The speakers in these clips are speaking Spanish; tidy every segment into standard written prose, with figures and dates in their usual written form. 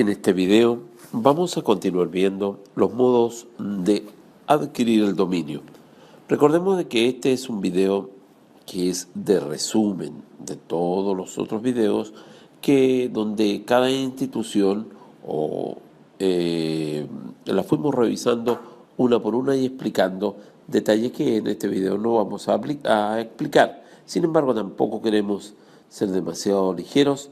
En este video vamos a continuar viendo los modos de adquirir el dominio. Recordemos de que este es un video que es de resumen de todos los otros videos donde cada institución la fuimos revisando una por una y explicando detalles que en este video no vamos a explicar. Sin embargo, tampoco queremos ser demasiado ligeros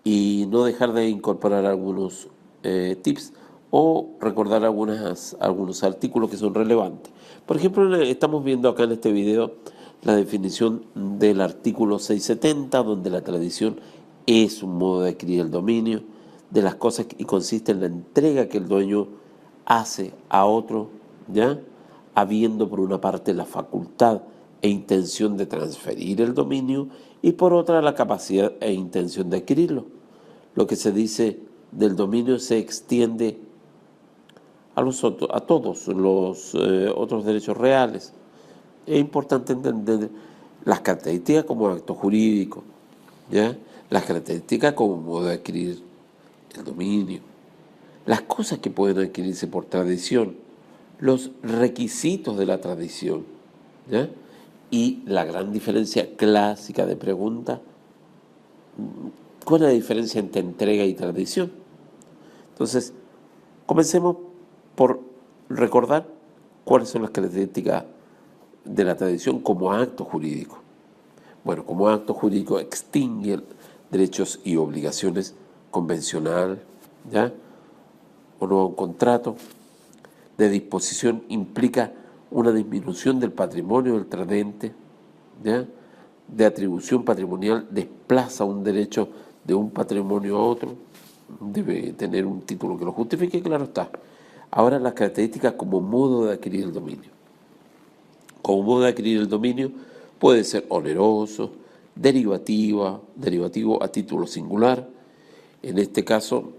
y no dejar de incorporar algunos tips o recordar algunos artículos que son relevantes. Por ejemplo, estamos viendo acá en este video la definición del artículo 670, donde la tradición es un modo de adquirir el dominio de las cosas y consiste en la entrega que el dueño hace a otro, ¿ya? Habiendo por una parte la facultad e intención de transferir el dominio y por otra la capacidad e intención de adquirirlo. Lo que se dice del dominio se extiende a todos los otros derechos reales. Es importante entender las características como acto jurídico, ¿ya? Las características como modo de adquirir el dominio, las cosas que pueden adquirirse por tradición, los requisitos de la tradición, ¿ya? Y la gran diferencia clásica de pregunta: ¿cuál es la diferencia entre entrega y tradición? Entonces, comencemos por recordar cuáles son las características de la tradición como acto jurídico. Bueno, como acto jurídico extingue derechos y obligaciones convencional, ¿ya? O no, un contrato de disposición implica una disminución del patrimonio del tradente, ¿ya? De atribución patrimonial desplaza un derecho de un patrimonio a otro, debe tener un título que lo justifique, claro está. Ahora, las características como modo de adquirir el dominio. Como modo de adquirir el dominio puede ser oneroso, derivativo a título singular. En este caso,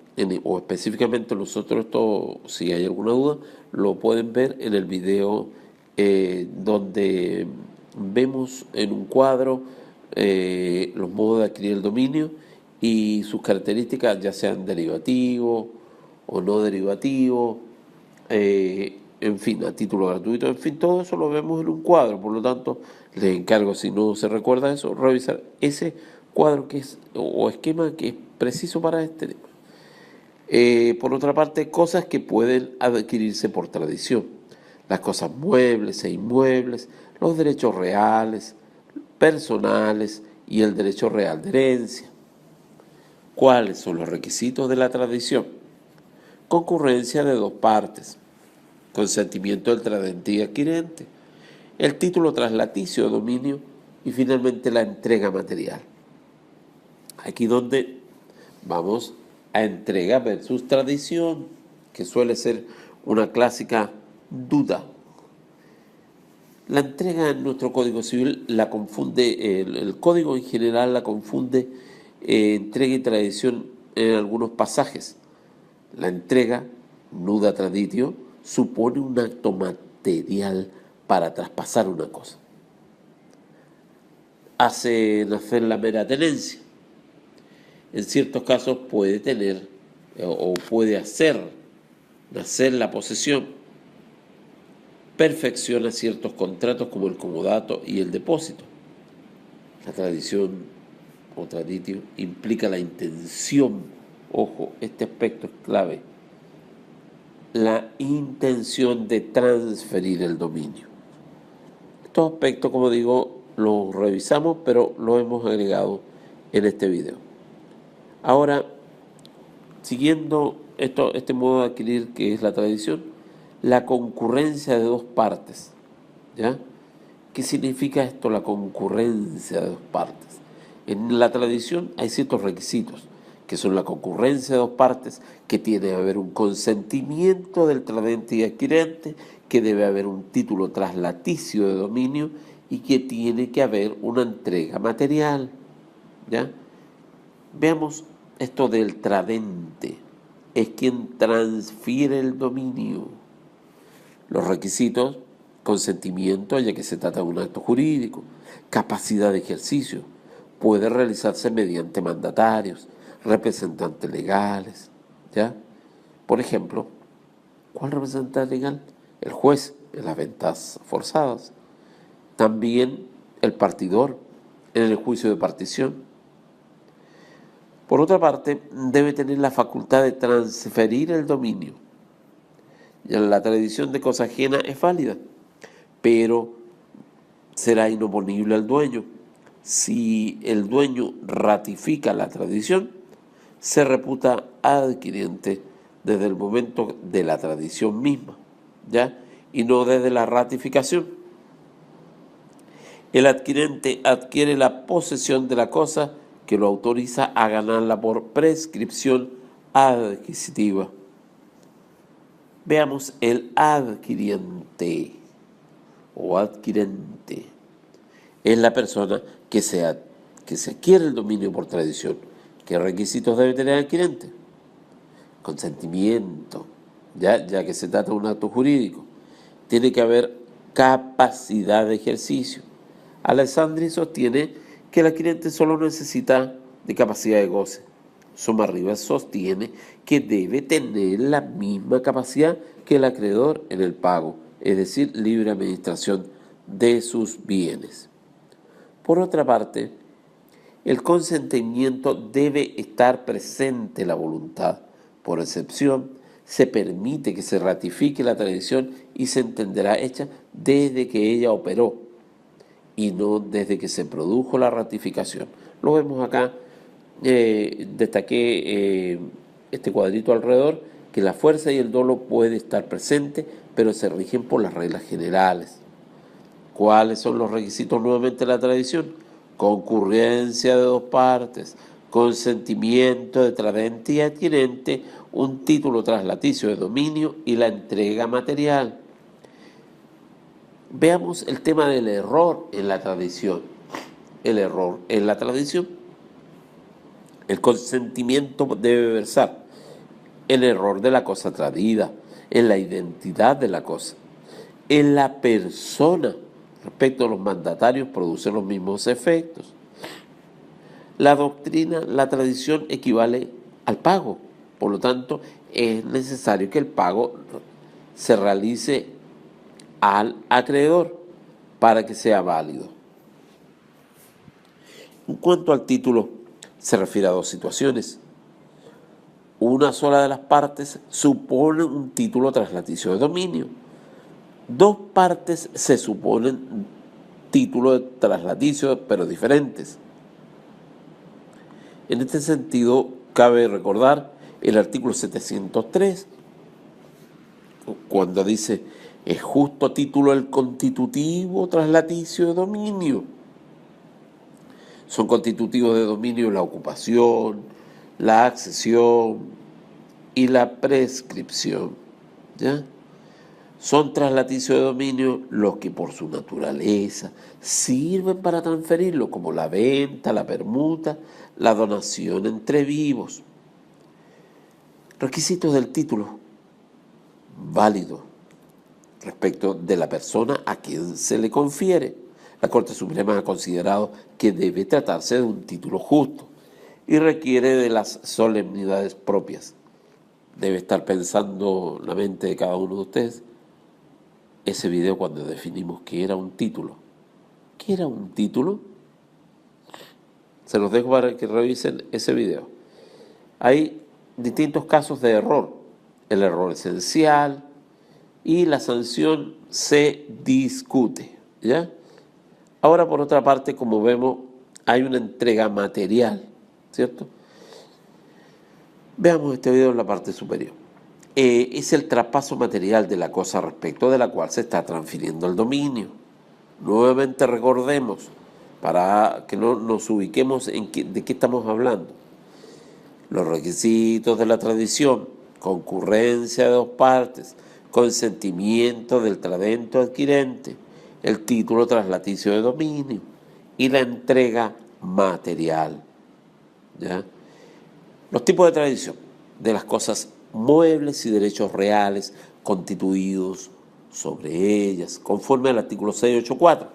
o específicamente nosotros, esto, si hay alguna duda, lo pueden ver en el video donde vemos en un cuadro los modos de adquirir el dominio y sus características, ya sean derivativo o no derivativo, en fin, a título gratuito, en fin, todo eso lo vemos en un cuadro. Por lo tanto, les encargo, si no se recuerda eso, revisar ese cuadro o esquema que es preciso para este tema. Por otra parte, cosas que pueden adquirirse por tradición: las cosas muebles e inmuebles, los derechos reales, personales y el derecho real de herencia. ¿Cuáles son los requisitos de la tradición? Concurrencia de dos partes, consentimiento del tradente y adquirente, el título traslaticio o dominio y finalmente la entrega material. Aquí donde vamos a entrega versus tradición, que suele ser una clásica duda. La entrega en nuestro Código Civil la confunde, el Código en general la confunde entrega y tradición en algunos pasajes. La entrega, nuda traditio, supone un acto material para traspasar una cosa. Hace nacer la mera tenencia. En ciertos casos puede tener o puede hacer nacer la posesión. Perfecciona ciertos contratos como el comodato y el depósito. La tradición o traditio implica la intención. Ojo, este aspecto es clave. La intención de transferir el dominio. Estos aspectos, como digo, los revisamos, pero los hemos agregado en este video. Ahora, siguiendo este modo de adquirir que es la tradición, la concurrencia de dos partes, ¿ya? ¿Qué significa esto, la concurrencia de dos partes? En la tradición hay ciertos requisitos, que son la concurrencia de dos partes, que tiene que haber un consentimiento del tradente y adquirente, que debe haber un título traslaticio de dominio y que tiene que haber una entrega material, ¿ya? Veamos esto del tradente. Es quien transfiere el dominio. Los requisitos: consentimiento, ya que se trata de un acto jurídico; capacidad de ejercicio, puede realizarse mediante mandatarios, representantes legales, ¿ya? Por ejemplo, ¿cuál representante legal? El juez en las ventas forzadas. También el partidor en el juicio de partición. Por otra parte, debe tener la facultad de transferir el dominio. Ya la tradición de cosa ajena es válida, pero será inoponible al dueño. Si el dueño ratifica la tradición, se reputa adquiriente desde el momento de la tradición misma, ¿ya? Y no desde la ratificación. El adquirente adquiere la posesión de la cosa que lo autoriza a ganarla por prescripción adquisitiva. Veamos el adquiriente o adquirente. Es la persona que se adquiere el dominio por tradición. ¿Qué requisitos debe tener el adquirente? Consentimiento, ya que se trata de un acto jurídico. Tiene que haber capacidad de ejercicio. Alessandri sostiene que el adquirente solo necesita de capacidad de goce. Sommarriba sostiene que debe tener la misma capacidad que el acreedor en el pago, es decir, libre administración de sus bienes. Por otra parte, el consentimiento debe estar presente la voluntad. Por excepción, se permite que se ratifique la tradición y se entenderá hecha desde que ella operó y no desde que se produjo la ratificación. Lo vemos acá, destaqué este cuadrito alrededor, que la fuerza y el dolo puede estar presente, pero se rigen por las reglas generales. ¿Cuáles son los requisitos nuevamente de la tradición? Concurrencia de dos partes, consentimiento de tradente y adquirente, un título traslaticio de dominio y la entrega material. Veamos el tema del error en la tradición. El error en la tradición. El consentimiento debe versar el error de la cosa tradida, en la identidad de la cosa, en la persona. Respecto a los mandatarios producen los mismos efectos. La doctrina, la tradición equivale al pago. Por lo tanto, es necesario que el pago se realice al acreedor para que sea válido. En cuanto al título, se refiere a dos situaciones. Una sola de las partes supone un título traslaticio de dominio. Dos partes se suponen título de traslaticio, pero diferentes. En este sentido, cabe recordar el artículo 703, cuando dice, es justo título el constitutivo traslaticio de dominio. Son constitutivos de dominio la ocupación, la accesión y la prescripción, ¿ya? Son traslaticios de dominio los que por su naturaleza sirven para transferirlo, como la venta, la permuta, la donación entre vivos. Requisitos del título: válido respecto de la persona a quien se le confiere. La Corte Suprema ha considerado que debe tratarse de un título justo y requiere de las solemnidades propias. Debe estar pensando la mente de cada uno de ustedes ese video cuando definimos qué era un título. ¿Qué era un título? Se los dejo para que revisen ese video. Hay distintos casos de error. El error esencial y la sanción se discute, ¿ya? Ahora, por otra parte, como vemos, hay una entrega material, ¿cierto? Veamos este video en la parte superior. Es el traspaso material de la cosa respecto de la cual se está transfiriendo el dominio. Nuevamente recordemos, para que no nos ubiquemos de qué estamos hablando. Los requisitos de la tradición: concurrencia de dos partes, consentimiento del tradente adquirente, el título traslaticio de dominio y la entrega material, ¿ya? Los tipos de tradición de las cosas muebles y derechos reales constituidos sobre ellas, conforme al artículo 684.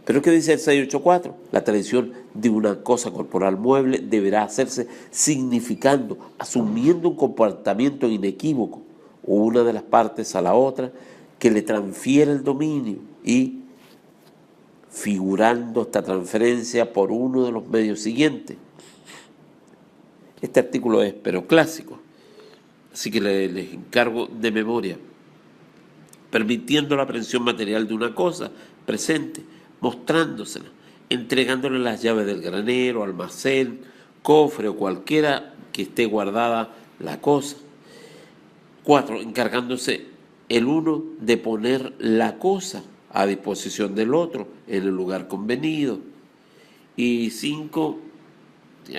Pero ¿qué dice el 684? La tradición de una cosa corporal mueble deberá hacerse significando, asumiendo un comportamiento inequívoco, una de las partes a la otra, que le transfiere el dominio y figurando esta transferencia por uno de los medios siguientes. Este artículo es pero clásico, así que les encargo de memoria. Permitiendo la aprehensión material de una cosa presente, mostrándosela, entregándole las llaves del granero, almacén, cofre o cualquiera que esté guardada la cosa. 4. Encargándose el uno de poner la cosa a disposición del otro en el lugar convenido. Y 5.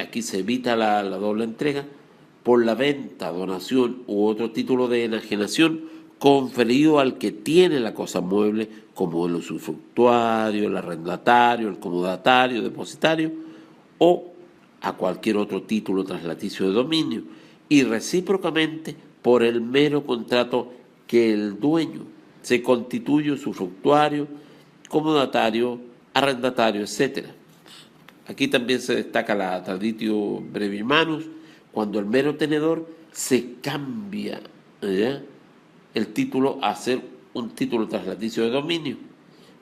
Aquí se evita la doble entrega por la venta, donación u otro título de enajenación conferido al que tiene la cosa mueble, como el usufructuario, el arrendatario, el comodatario, depositario, o a cualquier otro título traslaticio de dominio, y recíprocamente por el mero contrato que el dueño se constituye usufructuario, comodatario, arrendatario, etc. Aquí también se destaca la traditio brevimanus, cuando el mero tenedor se cambia el título a ser un título traslaticio de dominio,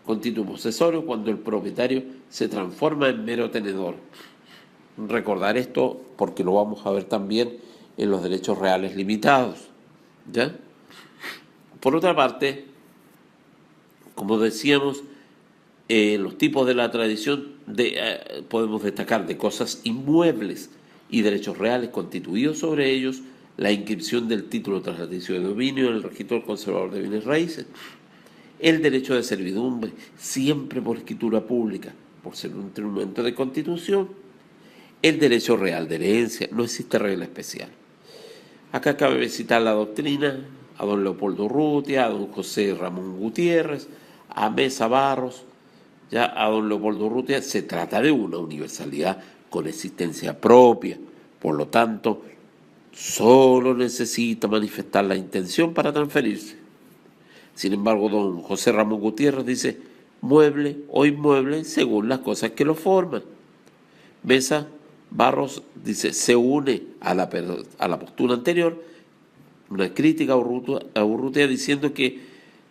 con título posesorio, cuando el propietario se transforma en mero tenedor. Recordar esto porque lo vamos a ver también en los derechos reales limitados, ¿ya? Por otra parte, como decíamos, los tipos de la tradición podemos destacar de cosas inmuebles y derechos reales constituidos sobre ellos, la inscripción del título traslaticio de dominio en el registro del conservador de bienes raíces, el derecho de servidumbre, siempre por escritura pública, por ser un instrumento de constitución, el derecho real de herencia, no existe regla especial. Acá cabe citar la doctrina a don Leopoldo Urrutia, a don José Ramón Gutiérrez, a Mesa Barros, ya a don Leopoldo Urrutia. Se trata de una universalidad con existencia propia, por lo tanto, solo necesita manifestar la intención para transferirse. Sin embargo, don José Ramón Gutiérrez dice mueble o inmueble según las cosas que lo forman. Mesa Barros dice se une a la postura anterior, una crítica a Urrutia diciendo que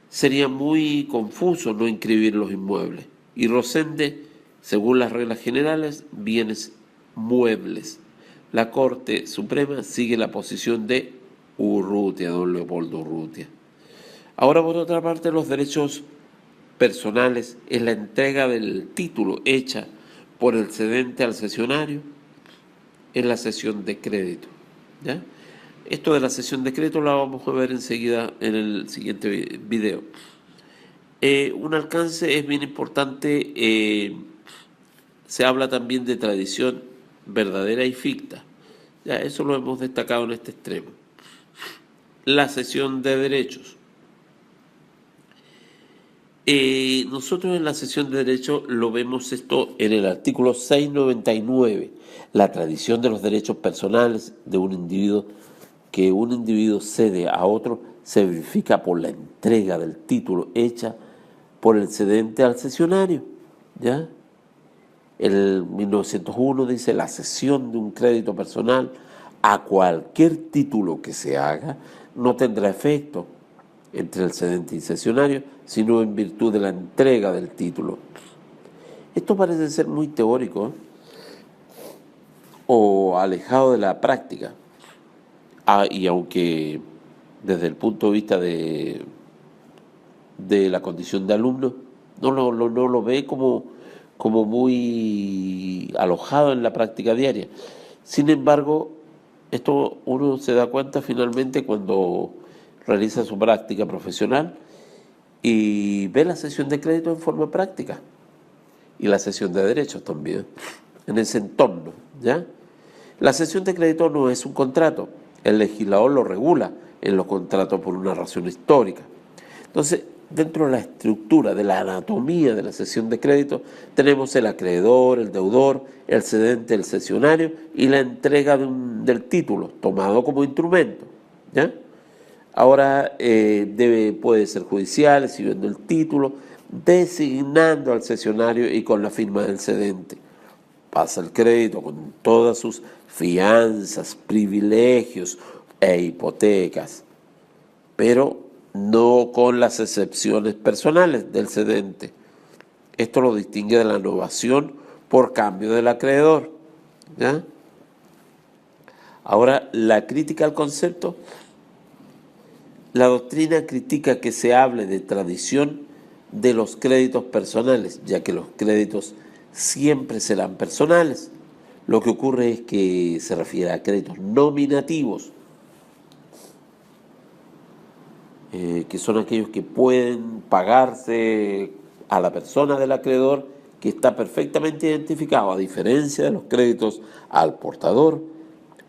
sería muy confuso no inscribir los inmuebles. Y Rosende, según las reglas generales, bienes muebles. La Corte Suprema sigue la posición de Urrutia, don Leopoldo Urrutia. Ahora, por otra parte, los derechos personales es la entrega del título hecha por el cedente al cesionario en la cesión de crédito, ¿ya? Esto de la cesión de crédito la vamos a ver enseguida en el siguiente video. Un alcance es bien importante, se habla también de tradición verdadera y ficta. Ya, eso lo hemos destacado en este extremo. La cesión de derechos. Nosotros en la cesión de derechos lo vemos esto en el artículo 699, la tradición de los derechos personales de un individuo que un individuo cede a otro se verifica por la entrega del título hecha por el cedente al cesionario, ¿ya? El 1901 dice la cesión de un crédito personal a cualquier título que se haga no tendrá efecto entre el cedente y cesionario, sino en virtud de la entrega del título. Esto parece ser muy teórico, o alejado de la práctica. Y aunque desde el punto de vista de la condición de alumno, no lo ve como muy alojado en la práctica diaria. Sin embargo, esto uno se da cuenta finalmente cuando realiza su práctica profesional y ve la cesión de crédito en forma práctica y la cesión de derechos también en ese entorno, ¿ya? La cesión de crédito no es un contrato, el legislador lo regula en los contratos por una razón histórica. Entonces, dentro de la estructura, de la anatomía de la cesión de crédito, tenemos el acreedor, el deudor, el cedente, el cesionario y la entrega del título tomado como instrumento, ¿ya? Ahora puede ser judicial, exhibiendo el título, designando al cesionario y con la firma del cedente. Pasa el crédito con todas sus fianzas, privilegios e hipotecas, pero no con las excepciones personales del cedente. Esto lo distingue de la novación por cambio del acreedor, ¿ya? Ahora, la crítica al concepto. La doctrina critica que se hable de tradición de los créditos personales, ya que los créditos siempre serán personales. Lo que ocurre es que se refiere a créditos nominativos, que son aquellos que pueden pagarse a la persona del acreedor, que está perfectamente identificado, a diferencia de los créditos al portador,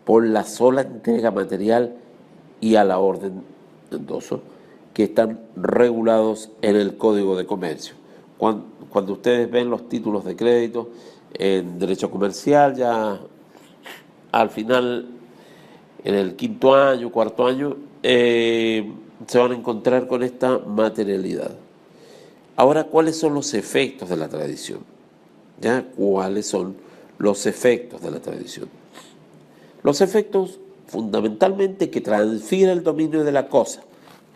por la sola entrega material y a la orden endoso, que están regulados en el Código de Comercio. Cuando ustedes ven los títulos de crédito en derecho comercial, ya al final, en el quinto año, cuarto año, se van a encontrar con esta materialidad. Ahora, ¿cuáles son los efectos de la tradición? ¿Ya? ¿Cuáles son los efectos de la tradición? Los efectos, fundamentalmente, que transfiere el dominio de la cosa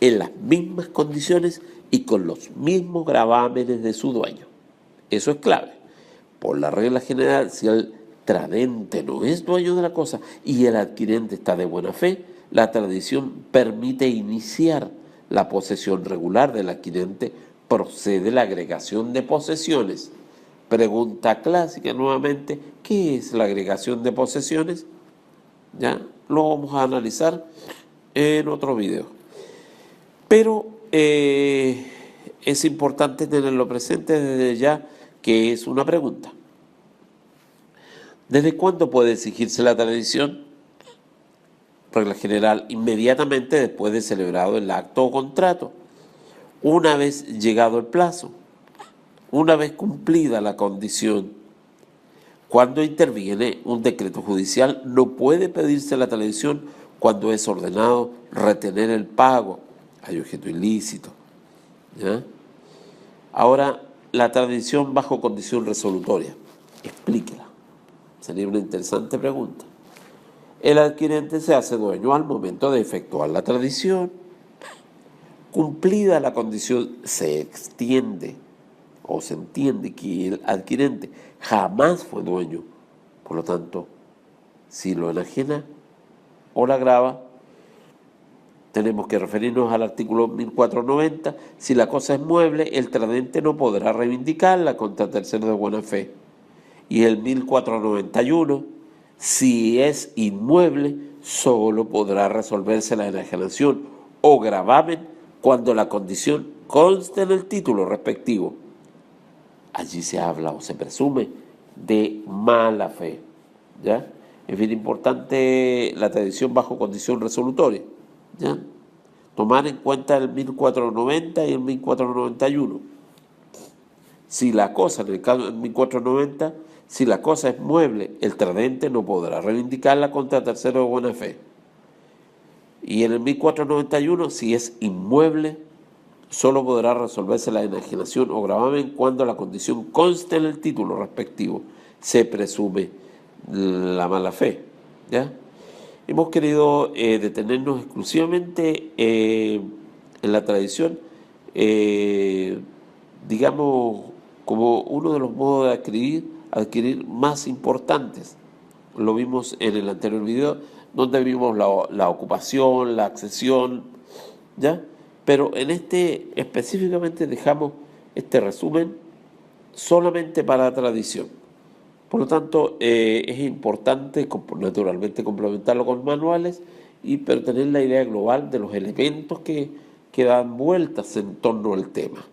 en las mismas condiciones y con los mismos gravámenes de su dueño. Eso es clave. Por la regla general, si el tradente no es dueño de la cosa y el adquirente está de buena fe, la tradición permite iniciar la posesión regular del adquirente, procede la agregación de posesiones. Pregunta clásica nuevamente, ¿qué es la agregación de posesiones? Ya lo vamos a analizar en otro video. Pero es importante tenerlo presente desde ya, que es una pregunta. ¿Desde cuándo puede exigirse la tradición? Regla general, inmediatamente después de celebrado el acto o contrato, una vez llegado el plazo, una vez cumplida la condición. Cuando interviene un decreto judicial, no puede pedirse la tradición cuando es ordenado retener el pago. Hay objeto ilícito, ¿ya? Ahora, la tradición bajo condición resolutoria. Explíquela. Sería una interesante pregunta. El adquirente se hace dueño al momento de efectuar la tradición. Cumplida la condición, se extiende o se entiende que el adquirente jamás fue dueño. Por lo tanto, si lo enajena o la agrava, tenemos que referirnos al artículo 1490. Si la cosa es mueble, el tradente no podrá reivindicarla contra tercero de buena fe. Y el 1491, si es inmueble, solo podrá resolverse la enajenación o gravamen cuando la condición conste en el título respectivo. Allí se habla o se presume de mala fe, ¿ya? Es bien importante la tradición bajo condición resolutoria, ¿ya? Tomar en cuenta el 1490 y el 1491. Si la cosa, en el caso del 1490, si la cosa es mueble, el tradente no podrá reivindicarla contra tercero de buena fe. Y en el 1491, si es inmueble, solo podrá resolverse la enajenación o gravamen cuando la condición conste en el título respectivo. Se presume la mala fe, ¿ya? Hemos querido detenernos exclusivamente en la tradición, digamos, como uno de los modos de adquirir más importantes. Lo vimos en el anterior video, donde vimos la ocupación, la accesión, ¿ya? Pero en este específicamente dejamos este resumen solamente para la tradición. Por lo tanto, es importante naturalmente complementarlo con manuales, pero tener la idea global de los elementos que dan vueltas en torno al tema.